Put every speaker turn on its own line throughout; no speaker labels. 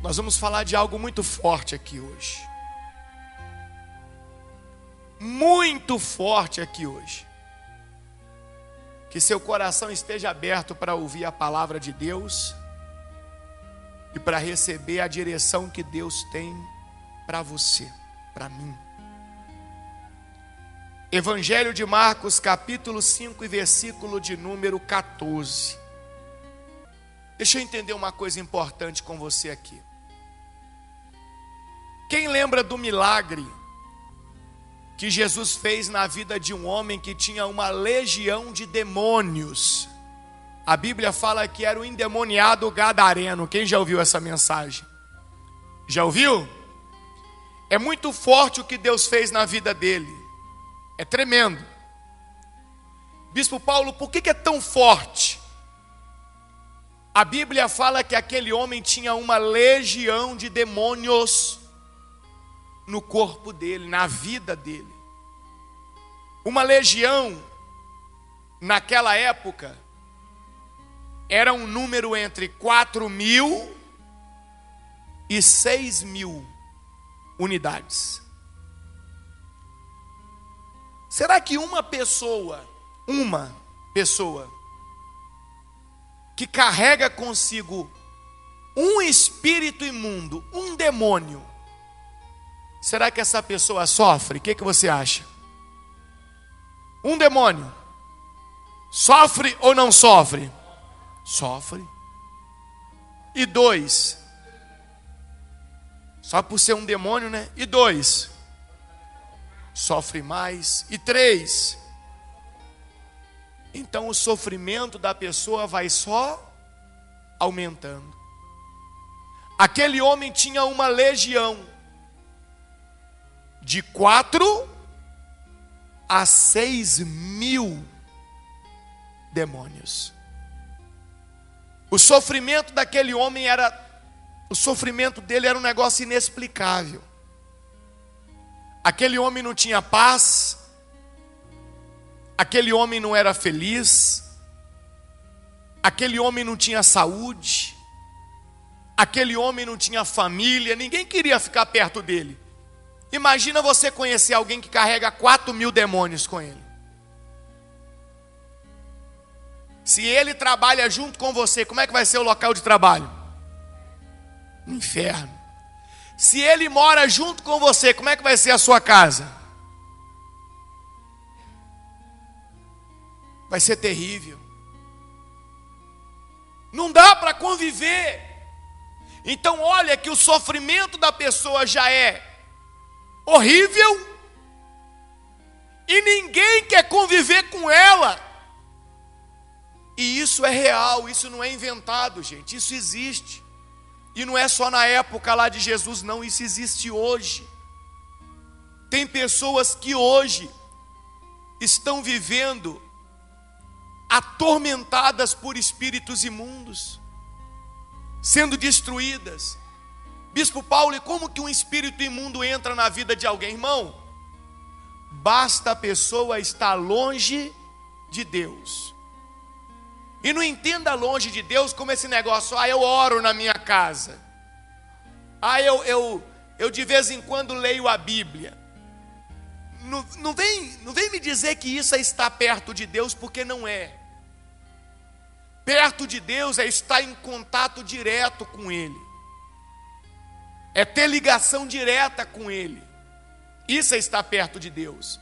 Nós vamos falar de algo muito forte aqui hoje. Muito forte aqui hoje. Que seu coração esteja aberto para ouvir a palavra de Deus e para receber a direção que Deus tem para você, para mim. Evangelho de Marcos, capítulo 5 e versículo de número 14. Deixa eu entender uma coisa importante com você aqui. Quem lembra do milagre que Jesus fez na vida de um homem que tinha uma legião de demônios? A Bíblia fala que era o endemoniado gadareno. Quem já ouviu essa mensagem? Já ouviu? É muito forte o que Deus fez na vida dele. É tremendo. Bispo Paulo, por que é tão forte? A Bíblia fala que aquele homem tinha uma legião de demônios no corpo dele, na vida dele. Uma legião, naquela época, era um número entre 4.000 e 6.000 unidades. Será que uma pessoa que carrega consigo um espírito imundo, um demônio, será que essa pessoa sofre? O que você acha? Um demônio sofre ou não sofre? Sofre. E 2, só por ser um demônio, né? E 2, sofre mais. E 3, então o sofrimento da pessoa vai só aumentando. Aquele homem tinha uma legião de 4 a 6.000 demônios. O sofrimento daquele homem o sofrimento dele era um negócio inexplicável. Aquele homem não tinha paz, aquele homem não era feliz, aquele homem não tinha saúde, aquele homem não tinha família, ninguém queria ficar perto dele. Imagina você conhecer alguém que carrega 4.000 demônios com ele. Se ele trabalha junto com você, como é que vai ser o local de trabalho? No inferno. Se ele mora junto com você, como é que vai ser a sua casa? Vai ser terrível. Não dá para conviver. Então olha que o sofrimento da pessoa já é horrível e ninguém quer conviver com ela. E isso é real, isso não é inventado, gente, isso existe. E não é só na época lá de Jesus, não, isso existe hoje. Tem pessoas que hoje estão vivendo atormentadas por espíritos imundos, sendo destruídas. Bispo Paulo, e como que um espírito imundo entra na vida de alguém? Irmão, basta a pessoa estar longe de Deus. E não entenda longe de Deus como esse negócio, eu oro na minha casa. Eu de vez em quando leio a Bíblia. Não vem me dizer que isso é estar perto de Deus, porque não é. Perto de Deus é estar em contato direto com Ele. É ter ligação direta com Ele. Isso é estar perto de Deus.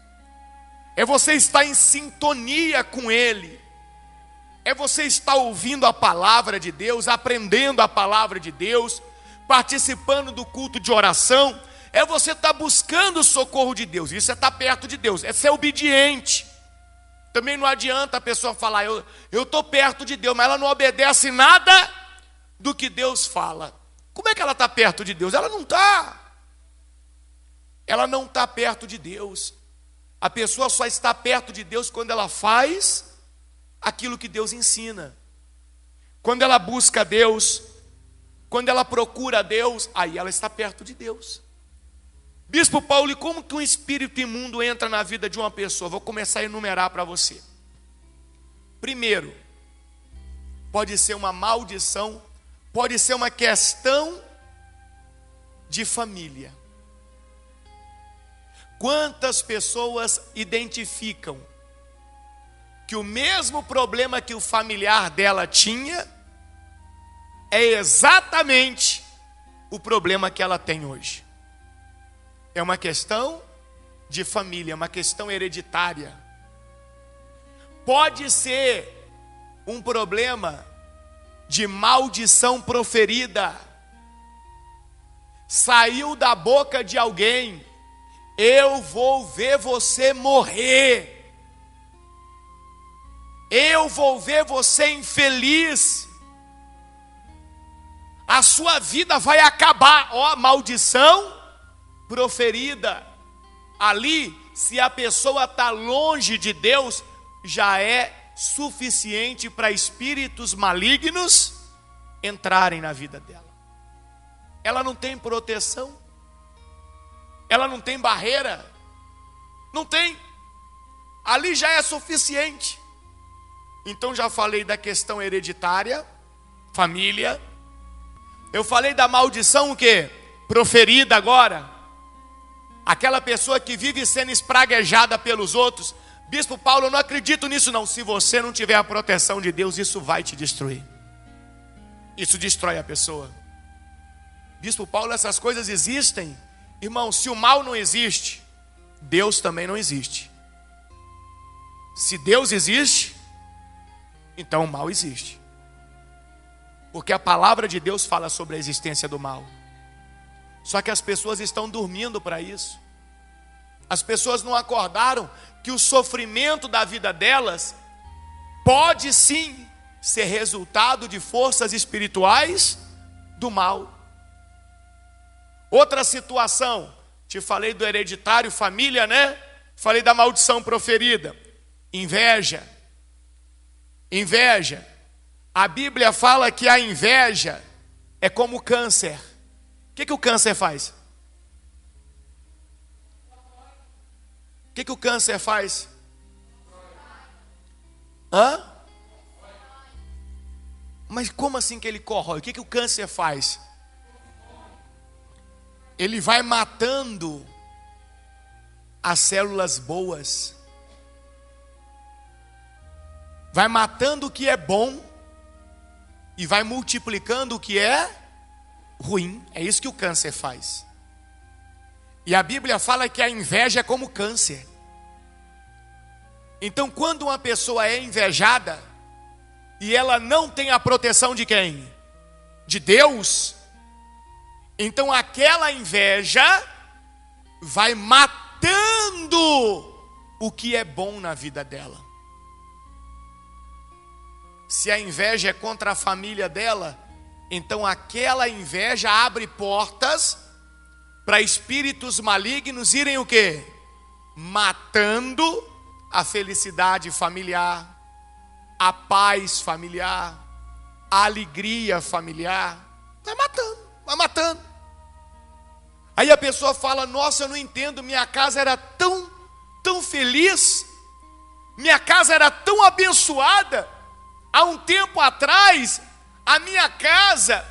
É você estar em sintonia com Ele. É você estar ouvindo a palavra de Deus, aprendendo a palavra de Deus, participando do culto de oração. É você estar buscando o socorro de Deus. Isso é estar perto de Deus, é ser obediente. Também não adianta a pessoa falar, eu estou perto de Deus, mas ela não obedece nada do que Deus fala. Como é que ela está perto de Deus? Ela não está. Ela não está perto de Deus. A pessoa só está perto de Deus quando ela faz aquilo que Deus ensina. Quando ela busca Deus, quando ela procura Deus, aí ela está perto de Deus. Bispo Paulo, e como que um espírito imundo entra na vida de uma pessoa? Vou começar a enumerar para você. Primeiro, pode ser uma maldição, pode ser uma questão de família. Quantas pessoas identificam que o mesmo problema que o familiar dela tinha é exatamente o problema que ela tem hoje? É uma questão de família, uma questão hereditária. Pode ser um problema de maldição proferida. Saiu da boca de alguém: eu vou ver você morrer. Eu vou ver você infeliz. A sua vida vai acabar. Ó, maldição proferida. Ali, se a pessoa está longe de Deus, já é suficiente para espíritos malignos entrarem na vida dela. Ela não tem proteção. Ela não tem barreira. Não tem. Ali já é suficiente. Então já falei da questão hereditária, família. Eu falei da maldição o quê? Proferida agora. Aquela pessoa que vive sendo espraguejada pelos outros. Bispo Paulo, eu não acredito nisso não. Se você não tiver a proteção de Deus, isso vai te destruir. Isso destrói a pessoa. Bispo Paulo, essas coisas existem. Irmão, se o mal não existe, Deus também não existe. Se Deus existe, então o mal existe. Porque a palavra de Deus fala sobre a existência do mal. Só que as pessoas estão dormindo para isso. As pessoas não acordaram que o sofrimento da vida delas pode sim ser resultado de forças espirituais do mal. Outra situação, te falei do hereditário, família, né? Falei da maldição proferida. Inveja. Inveja. A Bíblia fala que a inveja é como câncer. O que o câncer faz? O que o câncer faz? Hã? Mas como assim que ele corrói? O que o câncer faz? Ele vai matando as células boas. Vai matando o que é bom e vai multiplicando o que é ruim. É isso que o câncer faz. E a Bíblia fala que a inveja é como câncer. Então, quando uma pessoa é invejada e ela não tem a proteção de quem? De Deus. Então aquela inveja vai matando o que é bom na vida dela. Se a inveja é contra a família dela, então aquela inveja abre portas para espíritos malignos irem o quê? Matando a felicidade familiar, a paz familiar, a alegria familiar. Vai matando, vai matando. Aí a pessoa fala: nossa, eu não entendo, minha casa era tão feliz, minha casa era tão abençoada. Há um tempo atrás, a minha casa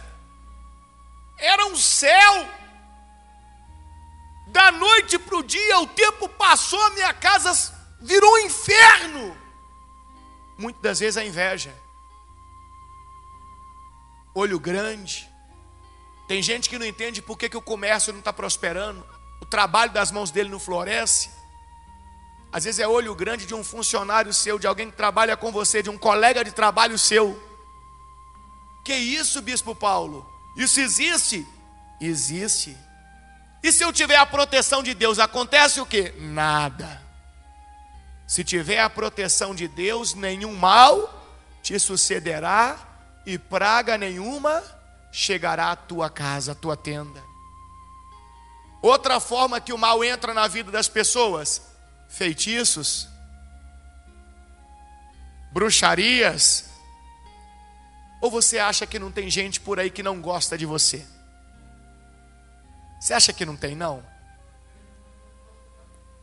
era um céu. Da noite para o dia, o tempo passou, a minha casa virou um inferno. Muitas das vezes a inveja. Olho grande. Tem gente que não entende por que o comércio não está prosperando, o trabalho das mãos dele não floresce. Às vezes é olho grande de um funcionário seu, de alguém que trabalha com você, de um colega de trabalho seu. Que isso, Bispo Paulo? Isso existe? Existe. E se eu tiver a proteção de Deus, acontece o quê? Nada. Se tiver a proteção de Deus, nenhum mal te sucederá e praga nenhuma chegará à tua casa, à tua tenda. Outra forma que o mal entra na vida das pessoas: feitiços, bruxarias. Ou você acha que não tem gente por aí que não gosta de você? Você acha que não tem, não?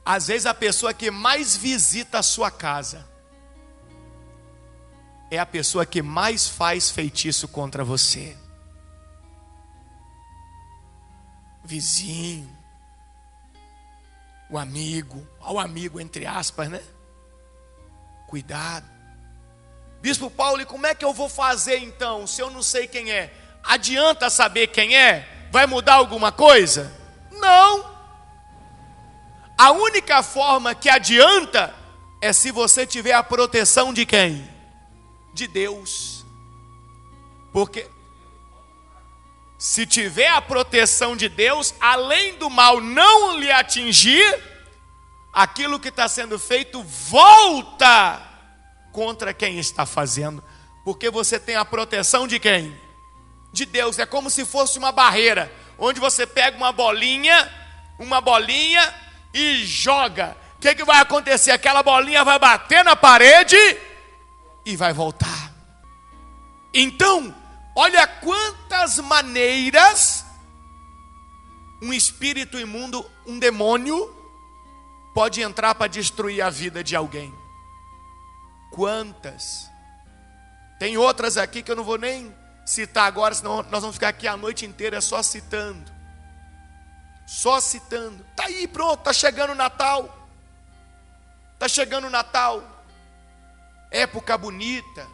Às vezes a pessoa que mais visita a sua casa é a pessoa que mais faz feitiço contra você. vizinho, o amigo, ao amigo entre aspas, né? Cuidado. Bispo Paulo, e como é que eu vou fazer então, se eu não sei quem é? Adianta saber quem é? Vai mudar alguma coisa? Não. A única forma que adianta é se você tiver a proteção de quem? De Deus. Porque se tiver a proteção de Deus, além do mal não lhe atingir, aquilo que está sendo feito volta contra quem está fazendo. Porque você tem a proteção de quem? De Deus. É como se fosse uma barreira, onde você pega uma bolinha e joga. O que vai acontecer? Aquela bolinha vai bater na parede e vai voltar. Então, olha quantas maneiras um espírito imundo, um demônio, pode entrar para destruir a vida de alguém. Quantas? Tem outras aqui que eu não vou nem citar agora, senão nós vamos ficar aqui a noite inteira só citando. Só citando. Está aí, pronto, está chegando o Natal. Está chegando o Natal. Época bonita.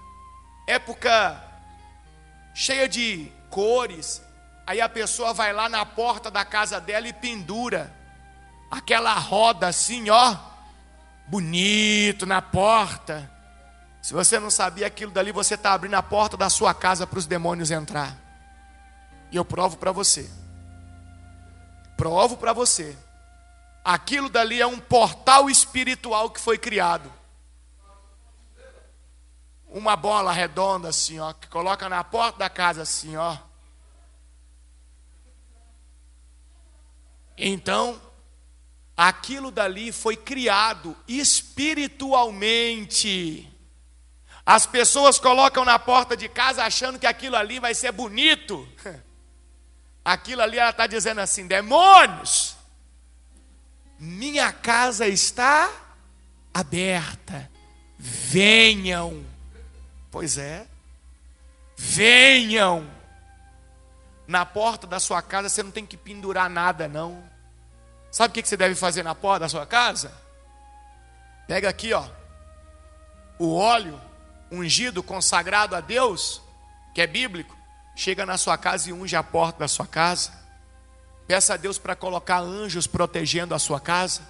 Época cheia de cores. Aí a pessoa vai lá na porta da casa dela e pendura aquela roda assim, ó, bonito na porta. Se você não sabia aquilo dali, você está abrindo a porta da sua casa para os demônios entrar. E eu provo para você. Provo para você. Aquilo dali é um portal espiritual que foi criado. Uma bola redonda assim, ó, que coloca na porta da casa assim, ó. Então, aquilo dali foi criado espiritualmente. As pessoas colocam na porta de casa achando que aquilo ali vai ser bonito. Aquilo ali ela está dizendo assim: demônios, minha casa está aberta, venham. Pois é, venham. Na porta da sua casa você não tem que pendurar nada não. Sabe o que você deve fazer na porta da sua casa? Pega aqui, ó, o óleo ungido, consagrado a Deus, que é bíblico. Chega na sua casa e unge a porta da sua casa. Peça a Deus para colocar anjos protegendo a sua casa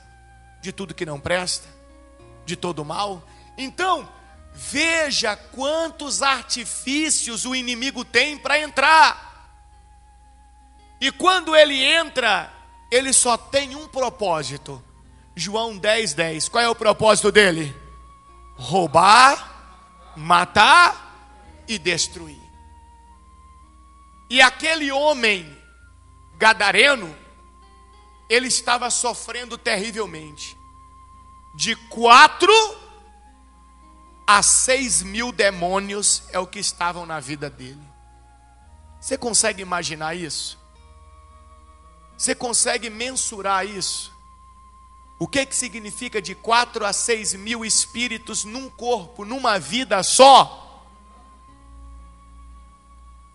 de tudo que não presta, de todo mal. Então, veja quantos artifícios o inimigo tem para entrar. E quando ele entra, ele só tem um propósito. João 10:10. Qual é o propósito dele? Roubar, matar e destruir. E aquele homem gadareno, ele estava sofrendo terrivelmente. De 4 a 6 mil demônios é o que estavam na vida dele. Você consegue imaginar isso? Você consegue mensurar isso? O que significa de 4 a 6 mil espíritos num corpo, numa vida só?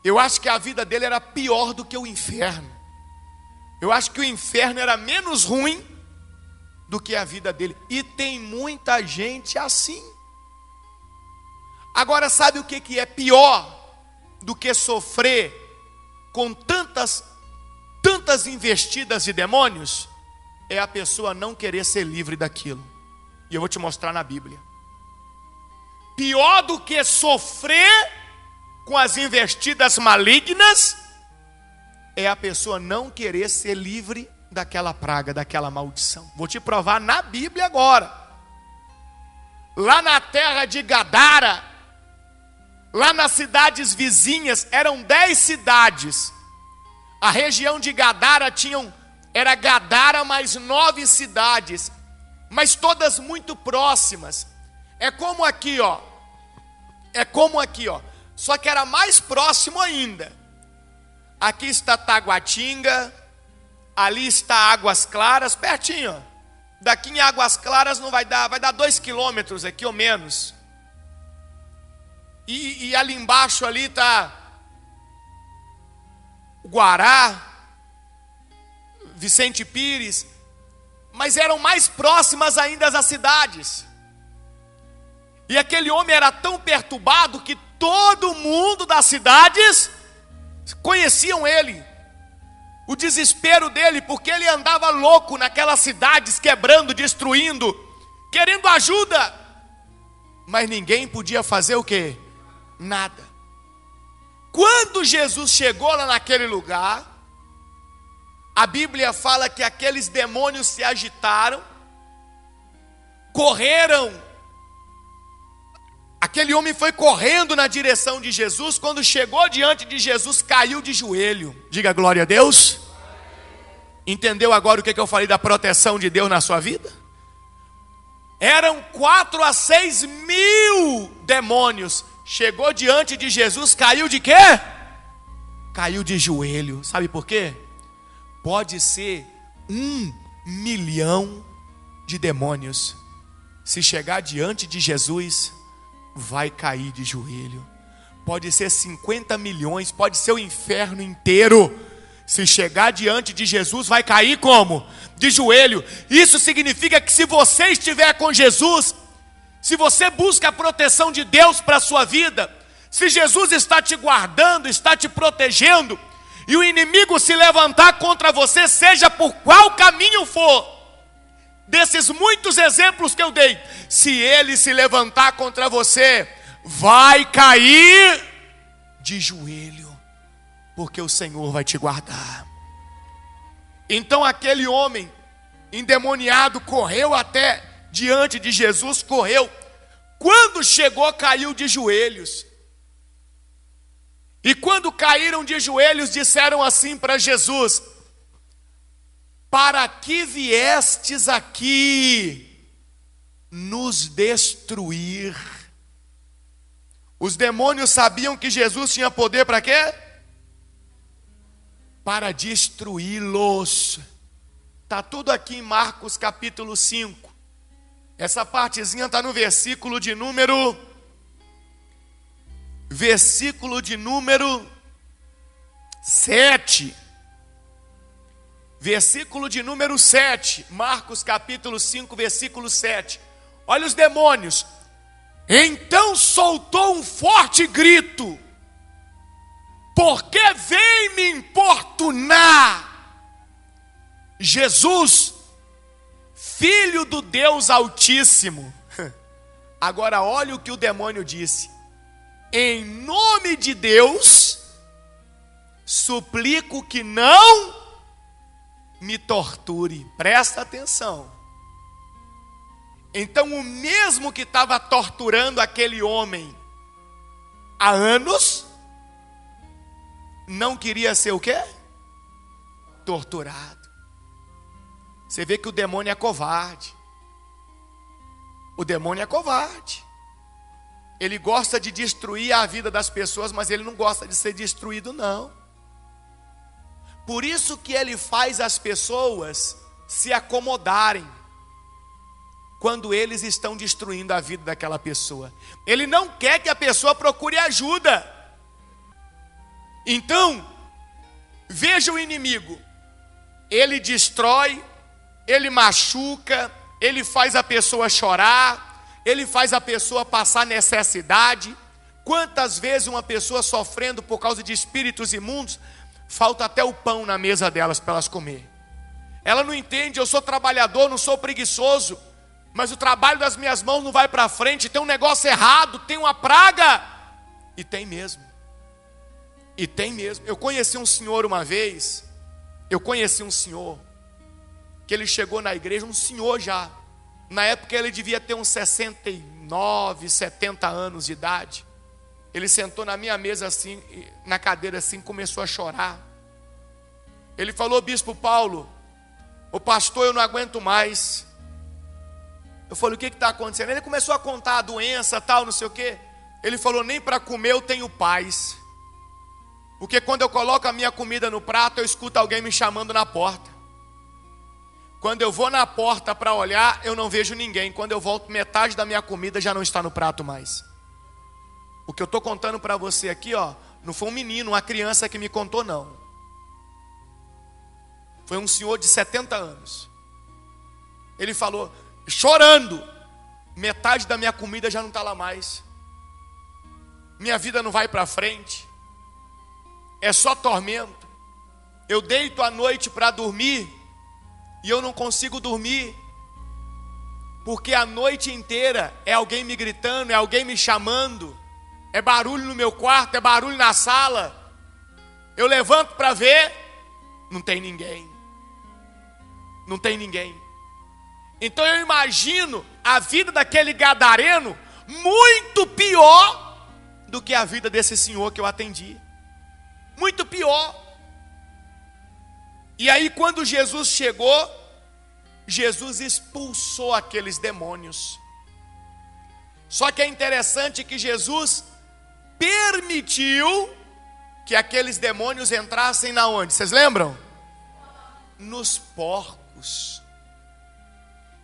Eu acho que a vida dele era pior do que o inferno. Eu acho que o inferno era menos ruim do que a vida dele. E tem muita gente assim. Agora, sabe o que é pior do que sofrer com tantas investidas de demônios? É a pessoa não querer ser livre daquilo. E eu vou te mostrar na Bíblia. Pior do que sofrer com as investidas malignas é a pessoa não querer ser livre daquela praga, daquela maldição. Vou te provar na Bíblia agora. Lá na terra de Gadara, lá nas cidades vizinhas, eram 10 cidades. A região de Gadara era Gadara mais 9 cidades, mas todas muito próximas. É como aqui, ó. Só que era mais próximo ainda. Aqui está Taguatinga, ali está Águas Claras, pertinho, ó. Daqui em Águas Claras não vai dar 2 quilômetros aqui ou menos. E ali embaixo ali está Guará, Vicente Pires, mas eram mais próximas ainda às cidades. E aquele homem era tão perturbado que todo mundo das cidades conheciam ele. O desespero dele, porque ele andava louco naquelas cidades, quebrando, destruindo, querendo ajuda. Mas ninguém podia fazer o quê? Nada. Quando Jesus chegou lá naquele lugar, a Bíblia fala que aqueles demônios se agitaram, correram. Aquele homem foi correndo na direção de Jesus. Quando chegou diante de Jesus, caiu de joelho. Diga glória a Deus. Entendeu agora o que eu falei da proteção de Deus na sua vida? Eram 4 a 6 mil demônios. Chegou diante de Jesus, caiu de quê? Caiu de joelho. Sabe por quê? Pode ser 1 milhão de demônios. Se chegar diante de Jesus, vai cair de joelho. Pode ser 50 milhões, pode ser o inferno inteiro. Se chegar diante de Jesus, vai cair como? De joelho. Isso significa que se você estiver com Jesus, se você busca a proteção de Deus para a sua vida, se Jesus está te guardando, está te protegendo, e o inimigo se levantar contra você, seja por qual caminho for, desses muitos exemplos que eu dei, se ele se levantar contra você, vai cair de joelho, porque o Senhor vai te guardar. Então aquele homem endemoniado correu até diante de Jesus, correu. Quando chegou, caiu de joelhos. E quando caíram de joelhos, disseram assim para Jesus: para que viestes aqui nos destruir? Os demônios sabiam que Jesus tinha poder para quê? Para destruí-los. Está tudo aqui em Marcos capítulo 5. Essa partezinha está no versículo de número 7. Versículo de número 7. Marcos capítulo 5, versículo 7. Olha os demônios. Então soltou um forte grito: por que vem me importunar? Jesus, Filho do Deus Altíssimo. Agora olha o que o demônio disse: em nome de Deus, suplico que não me torture. Presta atenção. Então o mesmo que estava torturando aquele homem há anos, não queria ser o quê? Torturado. Você vê que o demônio é covarde. O demônio é covarde. Ele gosta de destruir a vida das pessoas, mas ele não gosta de ser destruído, não. Por isso que ele faz as pessoas se acomodarem quando eles estão destruindo a vida daquela pessoa. Ele não quer que a pessoa procure ajuda. Então, veja o inimigo. Ele destrói, ele machuca, ele faz a pessoa chorar, ele faz a pessoa passar necessidade. Quantas vezes uma pessoa sofrendo por causa de espíritos imundos, falta até o pão na mesa delas para elas comer. Ela não entende: eu sou trabalhador, não sou preguiçoso, mas o trabalho das minhas mãos não vai para frente, tem um negócio errado, tem uma praga. E tem mesmo. E tem mesmo. Eu conheci um senhor uma vez, que ele chegou na igreja, um senhor já. Na época ele devia ter uns 69, 70 anos de idade. Ele sentou na minha mesa assim, na cadeira assim, começou a chorar. Ele falou: Bispo Paulo, o pastor, eu não aguento mais. Eu falei: o que está acontecendo? Ele começou a contar a doença, tal, não sei o quê. Ele falou: nem para comer eu tenho paz. Porque quando eu coloco a minha comida no prato, eu escuto alguém me chamando na porta. Quando eu vou na porta para olhar, eu não vejo ninguém. Quando eu volto, metade da minha comida já não está no prato mais. O que eu estou contando para você aqui, ó, não foi um menino, uma criança que me contou, não. Foi um senhor de 70 anos. Ele falou, chorando, metade da minha comida já não está lá mais. Minha vida não vai para frente. É só tormento. Eu deito à noite para dormir e eu não consigo dormir. Porque a noite inteira é alguém me gritando, é alguém me chamando. É barulho no meu quarto, é barulho na sala. Eu levanto para ver, não tem ninguém. Não tem ninguém. Então eu imagino a vida daquele gadareno muito pior do que a vida desse senhor que eu atendi. Muito pior. E aí quando Jesus chegou, Jesus expulsou aqueles demônios. Só que é interessante que Jesus permitiu que aqueles demônios entrassem na onde? Vocês lembram? Nos porcos.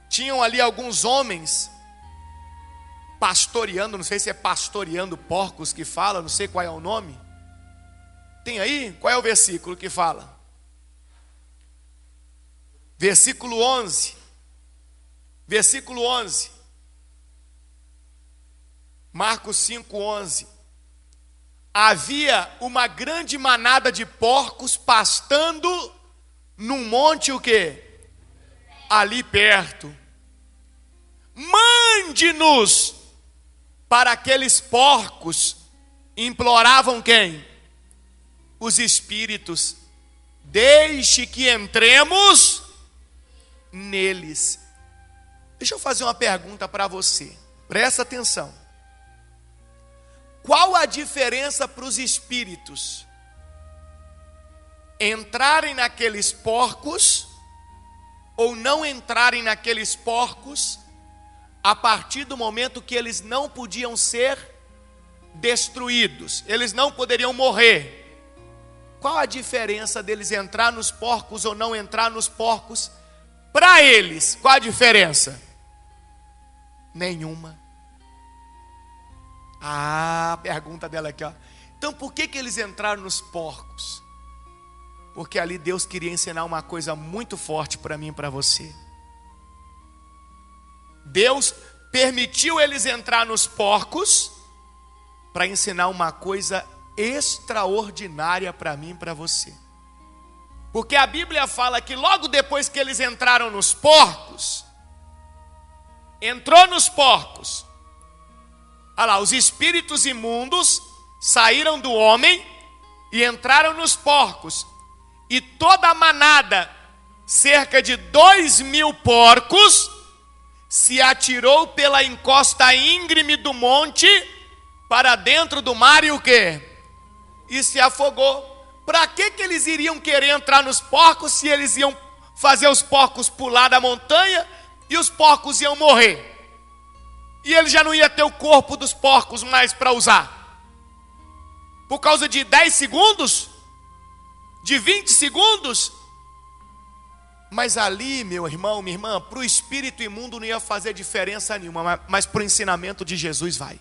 Tinham ali alguns homens pastoreando, não sei se é pastoreando porcos que fala, não sei qual é o nome. Tem aí? Qual é o versículo que fala? Versículo 11. Versículo 11. Marcos 5:11. Havia uma grande manada de porcos pastando num monte o quê? Ali perto. Mande-nos para aqueles porcos. Imploravam quem? Os espíritos. Deixe que entremos neles. Deixa eu fazer uma pergunta para você. Presta atenção. Qual a diferença para os espíritos entrarem naqueles porcos ou não entrarem naqueles porcos a partir do momento que eles não podiam ser destruídos, eles não poderiam morrer? Qual a diferença deles entrar nos porcos ou não entrar nos porcos? Para eles, qual a diferença? Nenhuma. A pergunta dela aqui, ó. Então por que eles entraram nos porcos? Porque ali Deus queria ensinar uma coisa muito forte para mim e para você. Deus permitiu eles entrar nos porcos para ensinar uma coisa extraordinária para mim e para você. Porque a Bíblia fala que logo depois que eles entraram nos porcos, entrou nos porcos, olha lá, os espíritos imundos saíram do homem e entraram nos porcos. E toda a manada, cerca de 2.000 porcos, se atirou pela encosta íngreme do monte para dentro do mar e o quê? E se afogou. Para que eles iriam querer entrar nos porcos se eles iam fazer os porcos pular da montanha e os porcos iam morrer? E ele já não ia ter o corpo dos porcos mais para usar. Por causa de 10 segundos? De 20 segundos? Mas ali, meu irmão, minha irmã, para o espírito imundo não ia fazer diferença nenhuma, mas para o ensinamento de Jesus vai.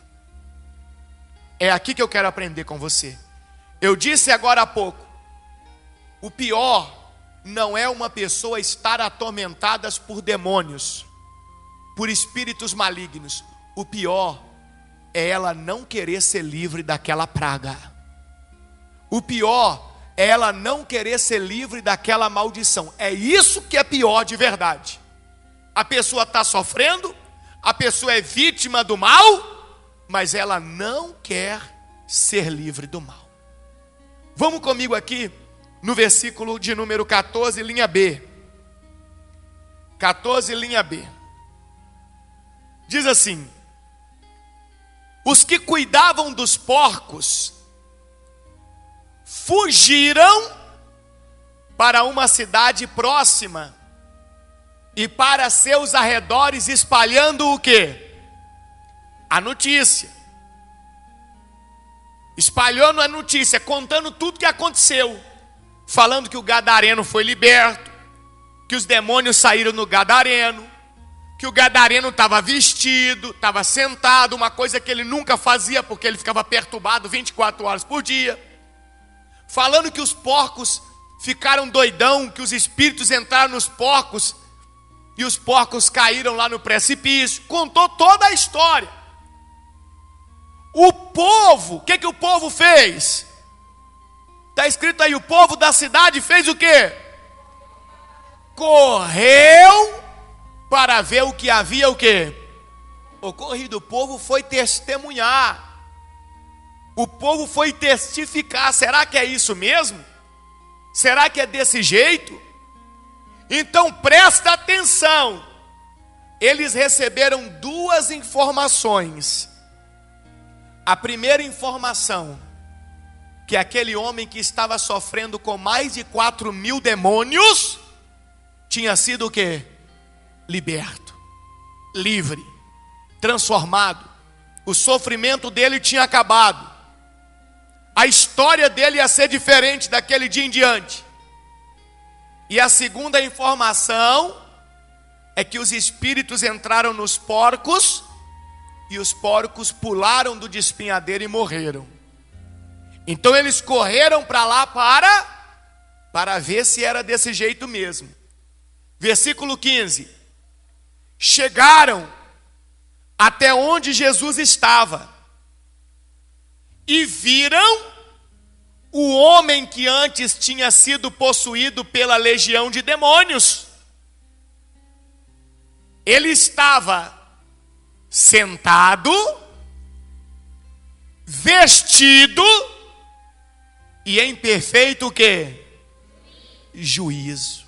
É aqui que eu quero aprender com você. Eu disse agora há pouco, o pior não é uma pessoa estar atormentada por demônios, por espíritos malignos. O pior é ela não querer ser livre daquela praga. O pior é ela não querer ser livre daquela maldição. É isso que é pior de verdade. A pessoa está sofrendo, a pessoa é vítima do mal, mas ela não quer ser livre do mal. Vamos comigo aqui no versículo de número 14, linha B. 14, linha B. Diz assim: os que cuidavam dos porcos fugiram para uma cidade próxima e para seus arredores espalhando o quê? A notícia. Espalhou a notícia, contando tudo que aconteceu. Falando que o gadareno foi liberto, que os demônios saíram no gadareno, que o gadareno estava vestido, estava sentado, uma coisa que ele nunca fazia porque ele ficava perturbado 24 horas por dia. Falando que os porcos ficaram doidão, que os espíritos entraram nos porcos e os porcos caíram lá no precipício. Contou toda a história. O povo, o que o povo fez? Está escrito aí, o povo da cidade fez o quê? Correu para ver o que havia o quê? Ocorrido. O povo foi testemunhar. O povo foi testificar. Será que é isso mesmo? Será que é desse jeito? Então presta atenção. Eles receberam duas informações. A primeira informação, que aquele homem que estava sofrendo com mais de 4.000 demônios, tinha sido o quê? Liberto, livre, transformado. O sofrimento dele tinha acabado. A história dele ia ser diferente daquele dia em diante. E a segunda informação é que os espíritos entraram nos porcos e os porcos pularam do despenhadeiro e morreram. Então eles correram para lá para ver se era desse jeito mesmo. Versículo 15. Chegaram até onde Jesus estava e viram o homem que antes tinha sido possuído pela legião de demônios. Ele estava sentado, vestido e em perfeito o quê? Juízo.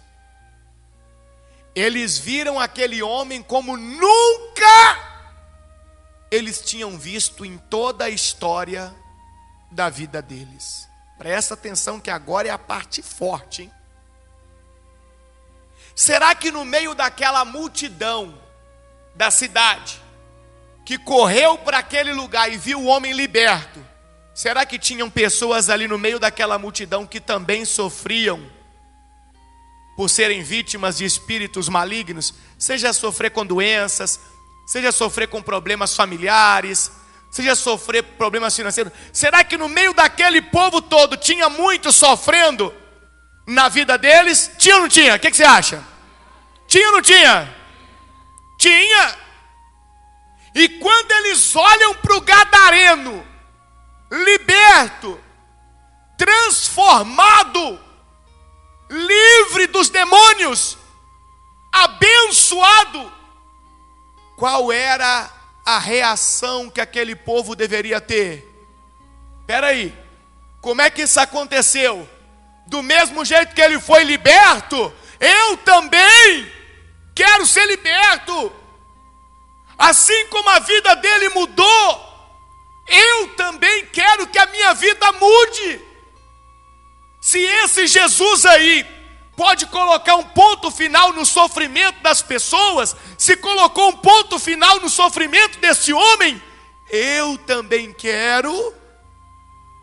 Eles viram aquele homem como nunca eles tinham visto em toda a história da vida deles. Presta atenção que agora é a parte forte, hein? Será que no meio daquela multidão da cidade, que correu para aquele lugar e viu o homem liberto, será que tinham pessoas ali no meio daquela multidão que também sofriam por serem vítimas de espíritos malignos? Seja sofrer com doenças, seja sofrer com problemas familiares, seja sofrer problemas financeiros. Será que no meio daquele povo todo tinha muitos sofrendo na vida deles? Tinha ou não tinha? O que você acha? Tinha ou não tinha? Tinha. E quando eles olham para o gadareno, liberto, transformado, livre dos demônios, abençoado, qual era a reação que aquele povo deveria ter? Espera aí, como é que isso aconteceu? Do mesmo jeito que ele foi liberto, eu também quero ser liberto. Assim como a vida dele mudou, eu também quero que a minha vida mude. Se esse Jesus aí pode colocar um ponto final no sofrimento das pessoas, se colocou um ponto final no sofrimento desse homem, eu também quero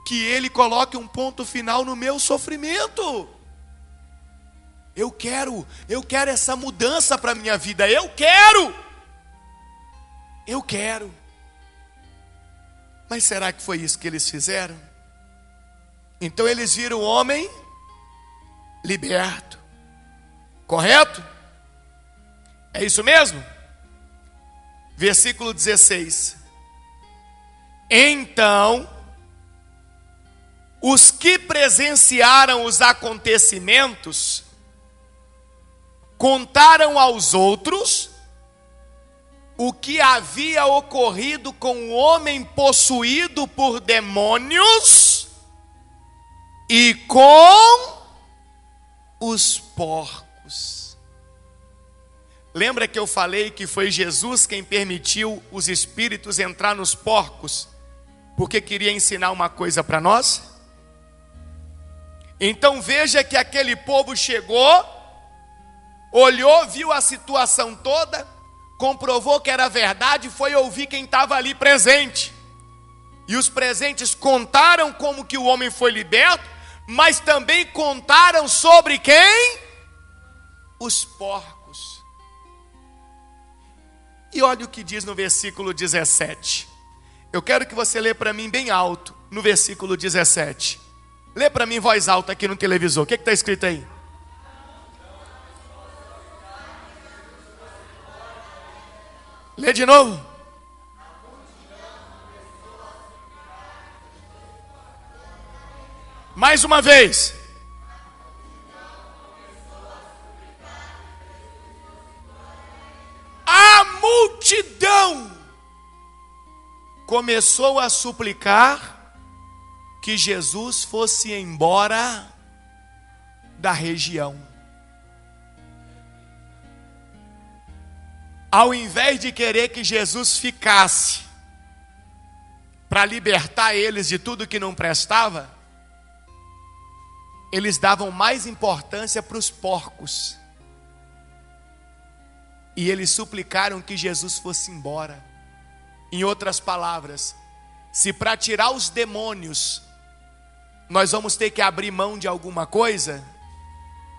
que ele coloque um ponto final no meu sofrimento. Eu quero essa mudança para a minha vida, eu quero. Mas será que foi isso que eles fizeram? Então eles viram o homem liberto, correto? É isso mesmo? Versículo 16. Então, os que presenciaram os acontecimentos contaram aos outros o que havia ocorrido com o homem possuído por demônios e com os porcos. Lembra que eu falei que foi Jesus quem permitiu os espíritos entrar nos porcos, porque queria ensinar uma coisa para nós? Então veja que aquele povo chegou, olhou, viu a situação toda, comprovou que era verdade, foi ouvir quem estava ali presente. E os presentes contaram como que o homem foi liberto, mas também contaram sobre quem? Os porcos. E olha o que diz no versículo 17. Eu quero que você lê para mim bem alto, no versículo 17. Lê para mim em voz alta aqui no televisor. O que está escrito aí? Lê de novo. Mais uma vez. A multidão começou a suplicar que Jesus fosse embora da região. Ao invés de querer que Jesus ficasse para libertar eles de tudo que não prestava, eles davam mais importância para os porcos. E eles suplicaram que Jesus fosse embora. Em outras palavras, se para tirar os demônios nós vamos ter que abrir mão de alguma coisa,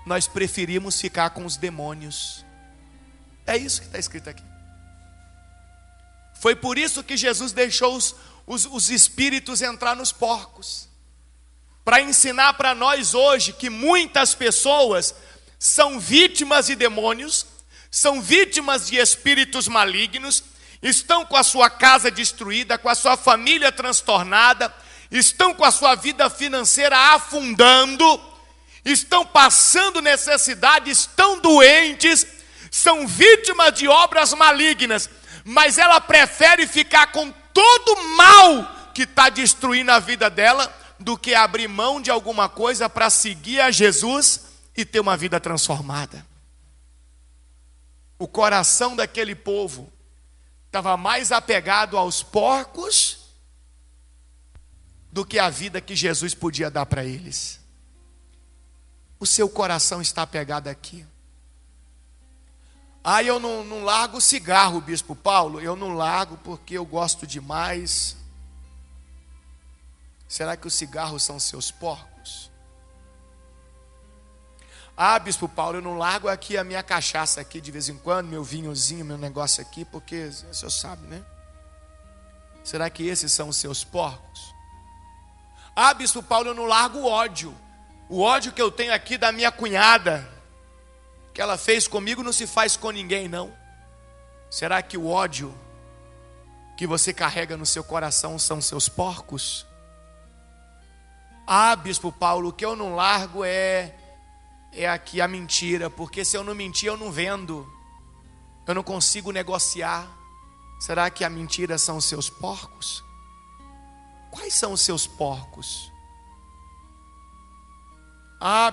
nós preferimos ficar com os demônios. É isso que está escrito aqui. Foi por isso que Jesus deixou os espíritos entrar nos porcos, para ensinar para nós hoje que muitas pessoas são vítimas de demônios, são vítimas de espíritos malignos, estão com a sua casa destruída, com a sua família transtornada, estão com a sua vida financeira afundando, estão passando necessidade, estão doentes, são vítimas de obras malignas, mas ela prefere ficar com todo o mal que está destruindo a vida dela, do que abrir mão de alguma coisa para seguir a Jesus e ter uma vida transformada. O coração daquele povo estava mais apegado aos porcos do que a vida que Jesus podia dar para eles. O seu coração está apegado aqui. Eu não largo o cigarro, Bispo Paulo. Eu não largo porque eu gosto demais. Será que os cigarros são seus porcos? Bispo Paulo, eu não largo aqui a minha cachaça aqui de vez em quando, meu vinhozinho, meu negócio aqui, porque o senhor sabe, né? Será que esses são os seus porcos? Bispo Paulo, eu não largo o ódio. O ódio que eu tenho aqui da minha cunhada, que ela fez comigo, não se faz com ninguém, não. Será que o ódio que você carrega no seu coração são seus porcos? Bispo Paulo, o que eu não largo é aqui a mentira, porque se eu não mentir eu não vendo, eu não consigo negociar. Será que a mentira são os seus porcos? Quais são os seus porcos?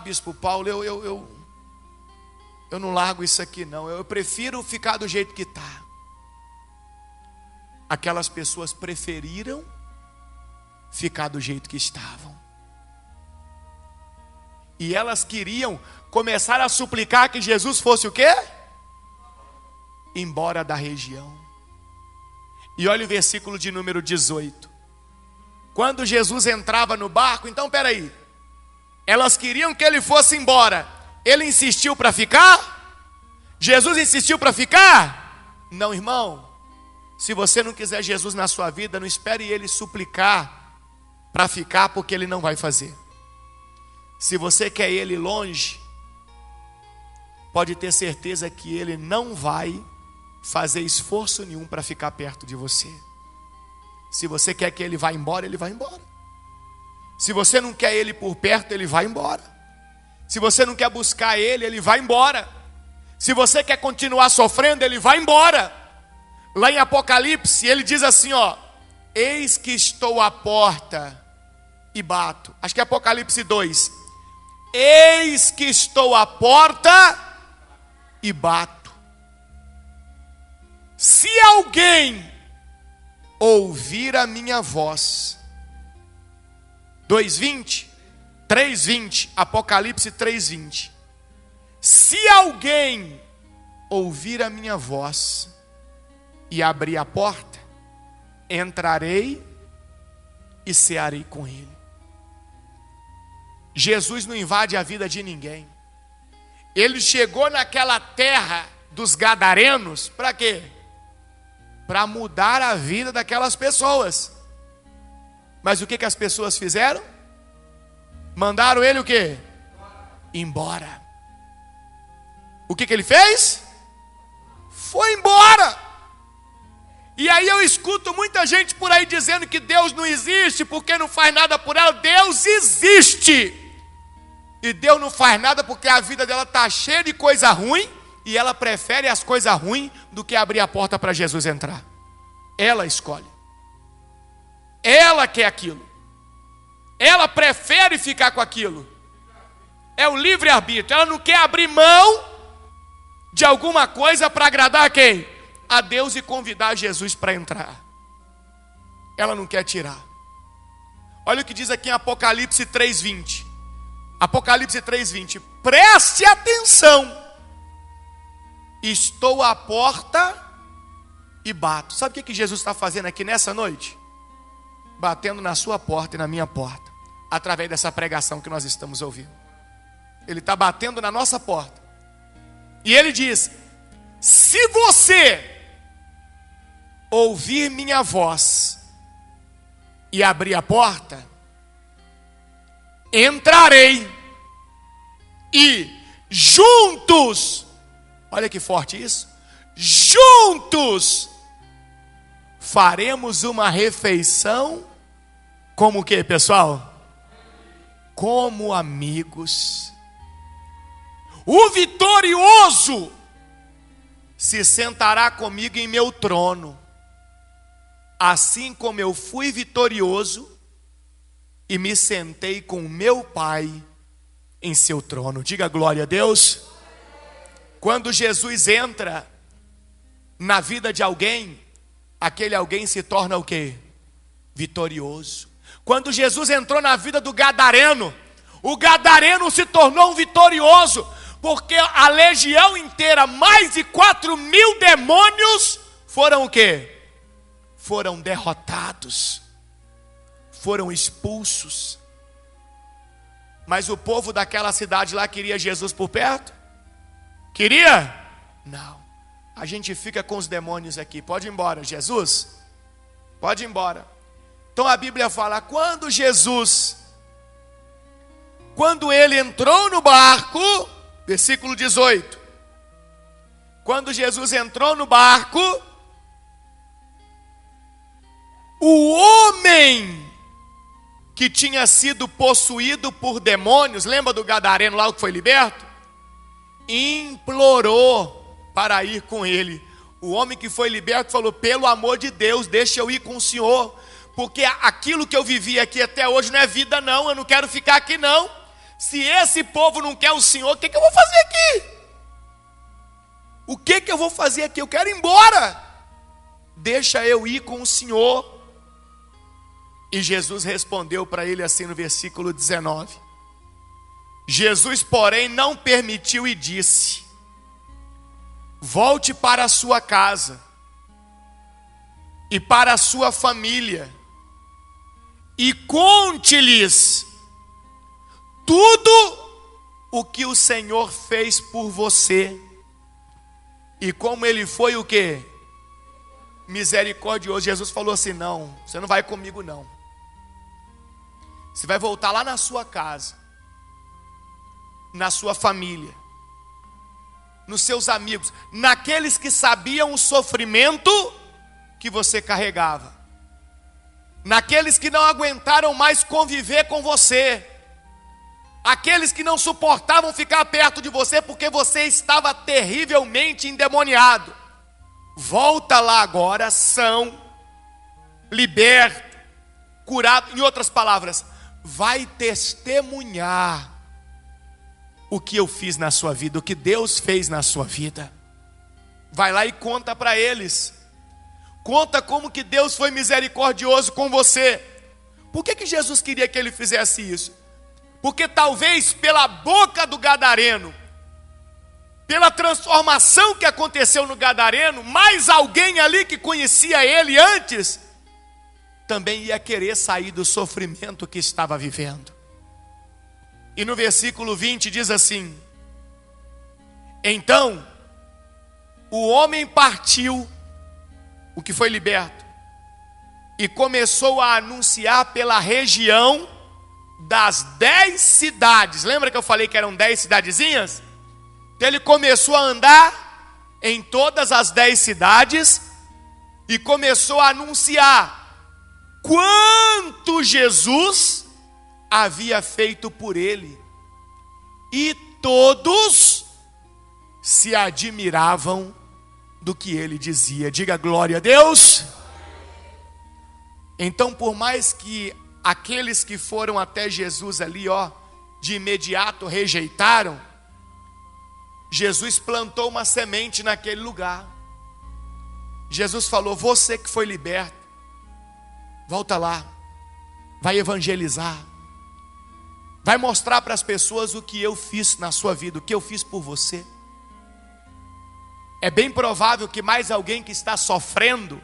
Bispo Paulo, eu não largo isso aqui não, eu prefiro ficar do jeito que está. Aquelas pessoas preferiram ficar do jeito que estavam. E elas queriam começar a suplicar que Jesus fosse o quê? Embora da região. E olha o versículo de número 18. Quando Jesus entrava no barco, então peraí, elas queriam que ele fosse embora. Ele insistiu para ficar? Jesus insistiu para ficar? Não, irmão. Se você não quiser Jesus na sua vida, não espere ele suplicar para ficar, porque ele não vai fazer. Se você quer ele longe, pode ter certeza que ele não vai fazer esforço nenhum para ficar perto de você. Se você quer que ele vá embora, ele vai embora. Se você não quer ele por perto, ele vai embora. Se você não quer buscar ele, ele vai embora. Se você quer continuar sofrendo, ele vai embora. Lá em Apocalipse, ele diz assim, eis que estou à porta e bato. Acho que é Apocalipse 2. Eis que estou à porta e bato. Se alguém ouvir a minha voz. 2:20, 3:20, Apocalipse 3:20. Se alguém ouvir a minha voz e abrir a porta, entrarei e cearei com ele. Jesus não invade a vida de ninguém. Ele chegou naquela terra dos gadarenos, para quê? Para mudar a vida daquelas pessoas. Mas o que as pessoas fizeram? Mandaram ele o quê? Embora. O que ele fez? Foi embora. E aí eu escuto muita gente por aí dizendo que Deus não existe porque não faz nada por ela. Deus existe. E Deus não faz nada porque a vida dela está cheia de coisa ruim e ela prefere as coisas ruins do que abrir a porta para Jesus entrar. Ela escolhe. Ela quer aquilo. Ela prefere ficar com aquilo. É o livre-arbítrio. Ela não quer abrir mão de alguma coisa para agradar a quem? A Deus e convidar Jesus para entrar. Ela não quer tirar. Olha o que diz aqui em Apocalipse 3:20. Apocalipse 3:20. Preste atenção. Estou à porta e bato. Sabe o que Jesus está fazendo aqui nessa noite? Batendo na sua porta e na minha porta. Através dessa pregação que nós estamos ouvindo. Ele está batendo na nossa porta. E ele diz: se você ouvir minha voz e abrir a porta, entrarei e juntos, olha que forte isso, juntos faremos uma refeição, como o que, pessoal? Como amigos. O vitorioso se sentará comigo em meu trono, assim como eu fui vitorioso e me sentei com o meu Pai em seu trono. Diga glória a Deus. Quando Jesus entra na vida de alguém, aquele alguém se torna o quê? Vitorioso. Quando Jesus entrou na vida do gadareno, o gadareno se tornou um vitorioso, porque a legião inteira, mais de 4.000 demônios, foram o quê? Foram derrotados, foram expulsos. Mas o povo daquela cidade lá queria Jesus por perto? Queria? Não. A gente fica com os demônios aqui. Pode ir embora, Jesus. Pode ir embora. Então a Bíblia fala, quando ele entrou no barco, versículo 18. Quando Jesus entrou no barco, o homem que tinha sido possuído por demônios, lembra do gadareno lá que foi liberto? Implorou para ir com ele. O homem que foi liberto falou, pelo amor de Deus, deixa eu ir com o Senhor, porque aquilo que eu vivi aqui até hoje não é vida não, eu não quero ficar aqui não. Se esse povo não quer o Senhor, o que eu vou fazer aqui? O que eu vou fazer aqui? Eu quero ir embora. Deixa eu ir com o Senhor. E Jesus respondeu para ele assim no versículo 19. Jesus, porém, não permitiu e disse, volte para a sua casa e para a sua família e conte-lhes tudo o que o Senhor fez por você e como ele foi o quê? Misericordioso. Jesus falou assim, não, você não vai comigo não. Você vai voltar lá na sua casa, na sua família, nos seus amigos, naqueles que sabiam o sofrimento que você carregava, naqueles que não aguentaram mais conviver com você, aqueles que não suportavam ficar perto de você porque você estava terrivelmente endemoniado. Volta lá agora, são, liberto, curado. Em outras palavras, vai testemunhar o que eu fiz na sua vida, o que Deus fez na sua vida. Vai lá e conta para eles. Conta como que Deus foi misericordioso com você. Por que Jesus queria que ele fizesse isso? Porque talvez pela boca do gadareno, pela transformação que aconteceu no gadareno, mais alguém ali que conhecia ele antes, também ia querer sair do sofrimento que estava vivendo. E no versículo 20 diz assim, então, o homem partiu, o que foi liberto, e começou a anunciar pela região das 10 cidades. Lembra que eu falei que eram 10 cidadezinhas? Então ele começou a andar em todas as 10 cidades e começou a anunciar quanto Jesus havia feito por ele. E todos se admiravam do que ele dizia. Diga glória a Deus. Então, por mais que aqueles que foram até Jesus ali, de imediato rejeitaram, Jesus plantou uma semente naquele lugar. Jesus falou: você que foi liberto, volta lá, vai evangelizar, vai mostrar para as pessoas o que eu fiz na sua vida, o que eu fiz por você. É bem provável que mais alguém que está sofrendo,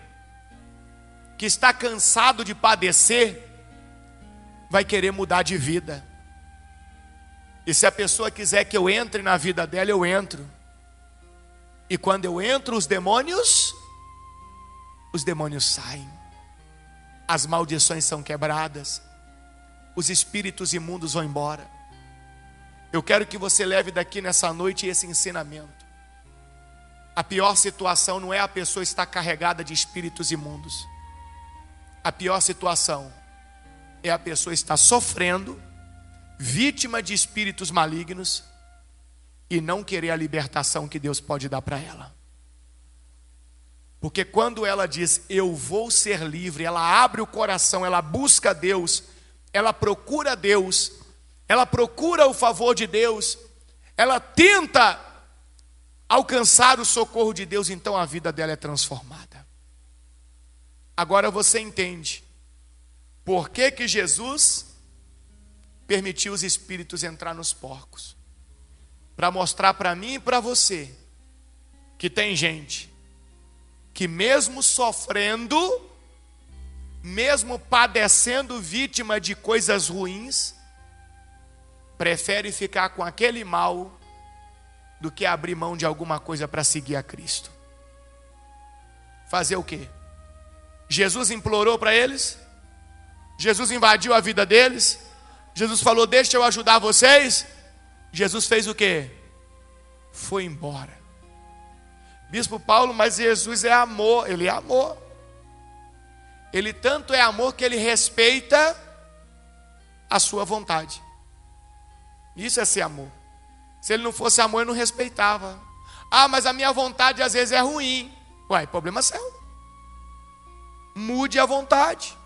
que está cansado de padecer, vai querer mudar de vida. E se a pessoa quiser que eu entre na vida dela, eu entro. E quando eu entro, os demônios saem. As maldições são quebradas. Os espíritos imundos vão embora. Eu quero que você leve daqui nessa noite esse ensinamento. A pior situação não é a pessoa estar carregada de espíritos imundos. A pior situação é a pessoa estar sofrendo, vítima de espíritos malignos, e não querer a libertação que Deus pode dar para ela. Porque quando ela diz, eu vou ser livre, ela abre o coração, ela busca Deus, ela procura Deus, ela procura o favor de Deus, ela tenta alcançar o socorro de Deus, então a vida dela é transformada. Agora você entende por que Jesus permitiu os espíritos entrar nos porcos? Para mostrar para mim e para você que tem gente que mesmo sofrendo, mesmo padecendo, vítima de coisas ruins, prefere ficar com aquele mal do que abrir mão de alguma coisa para seguir a Cristo. Fazer o quê? Jesus implorou para eles? Jesus invadiu a vida deles? Jesus falou, deixa eu ajudar vocês? Jesus fez o quê? Foi embora. Bispo Paulo, mas Jesus é amor. Ele é amor. Ele tanto é amor que ele respeita a sua vontade. Isso é ser amor. Se ele não fosse amor, ele não respeitava. Ah, mas a minha vontade às vezes é ruim. Uai, problema seu. Mude a vontade.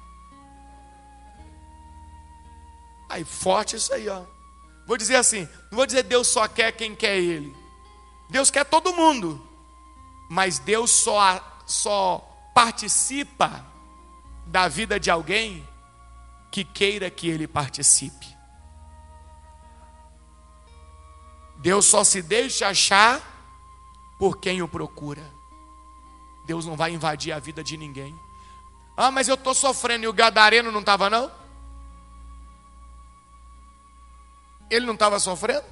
Aí, forte isso aí, Vou dizer assim, não vou dizer Deus só quer quem quer Ele. Deus quer todo mundo. Mas Deus só participa da vida de alguém que queira que Ele participe. Deus só se deixa achar por quem o procura. Deus não vai invadir a vida de ninguém. Ah, mas eu estou sofrendo, e o gadareno não estava não? Ele não estava sofrendo?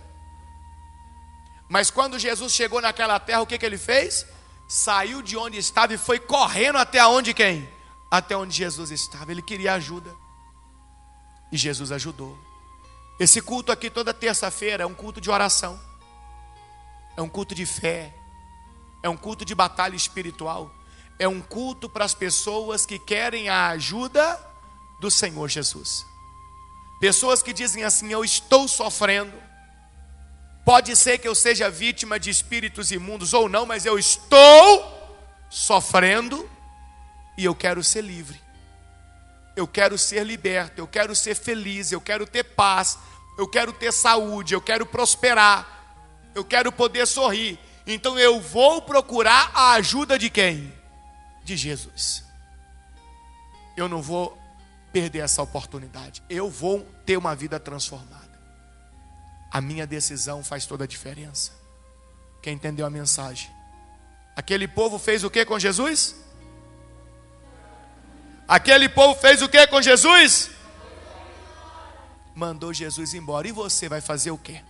Mas quando Jesus chegou naquela terra, o que ele fez? Saiu de onde estava e foi correndo até onde quem? Até onde Jesus estava. Ele queria ajuda. E Jesus ajudou. Esse culto aqui toda terça-feira é um culto de oração. É um culto de fé. É um culto de batalha espiritual. É um culto para as pessoas que querem a ajuda do Senhor Jesus. Pessoas que dizem assim, eu estou sofrendo. Pode ser que eu seja vítima de espíritos imundos ou não, mas eu estou sofrendo e eu quero ser livre. Eu quero ser liberto, eu quero ser feliz, eu quero ter paz, eu quero ter saúde, eu quero prosperar, eu quero poder sorrir. Então eu vou procurar a ajuda de quem? De Jesus. Eu não vou perder essa oportunidade. Eu vou ter uma vida transformada. A minha decisão faz toda a diferença. Quem entendeu a mensagem? Aquele povo fez o que com Jesus? Aquele povo fez o que com Jesus? Mandou Jesus embora. E você vai fazer o quê?